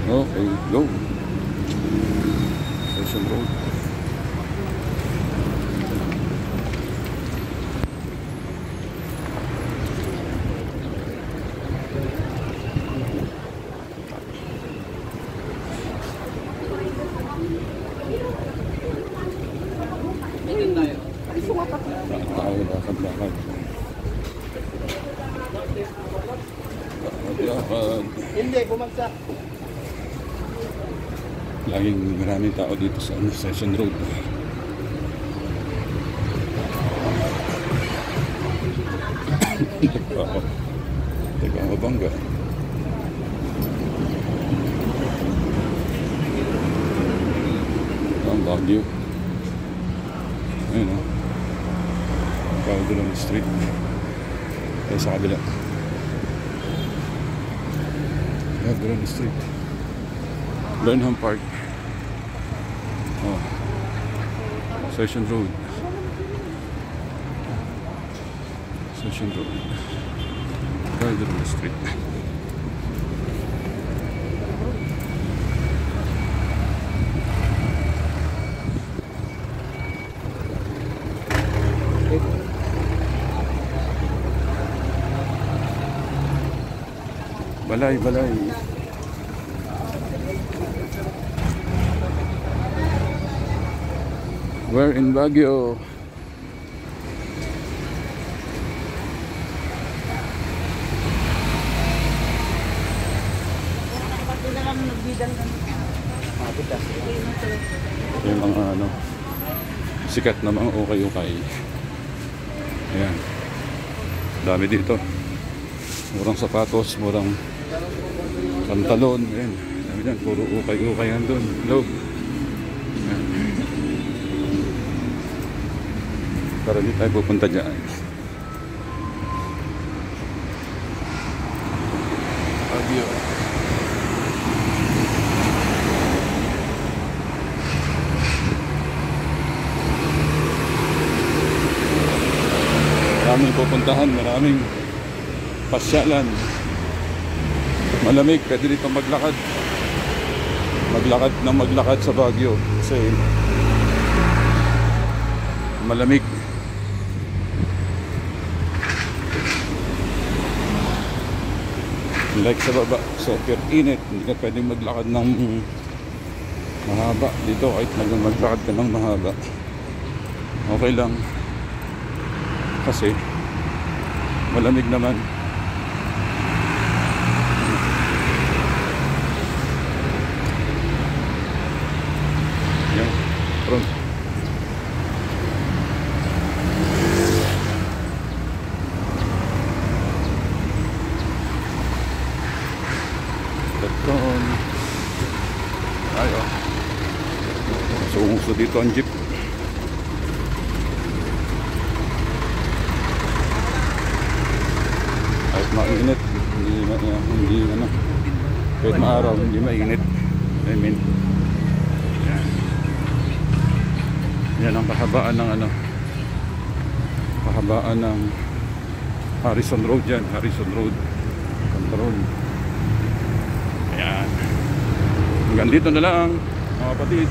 Okay, go. Station Road. Tayo lakad-lakad. Lakad. Hindi, bumagsak. Laging maraming tao dito sa Station Road. Teka, mabangga. Ang Baguio. Ayun o. Calderon Street. Kaya sa kabila. Calderon Street. Burnham Park. Oh. Station Road. Station Road. Calderon Street. Balay, balay. We're in Baguio. Ito yung mga ano, sikat na mga ukay-ukay. Ayan. Dami dito. Murang sapatos, murang pantalon. Ayan. Dami dyan. Puro ukay-ukayan doon. Loob. Ayan. Para di tayo pupunta dyan. Baguio. Maraming pupuntahan, maraming pasyalan. Malamig, pwede dito maglakad. Maglakad sa Baguio kasi malamig. Like sa baba, super init. Hindi ka pwedeng maglakad ng mahaba dito. Kahit maglakad ka ng mahaba, okay lang kasi malamig naman. Yan, front. Beton. Ayo. So, umuso dito ang jeep. Kahit mainit, hindi ano, kahit maaraw, hindi mainit. I mean, yan ang kahabaan ng ano, kahabaan ng Harrison Road yan, Harrison Road Control. Ayan. Hanggang dito na lang mga kapatid.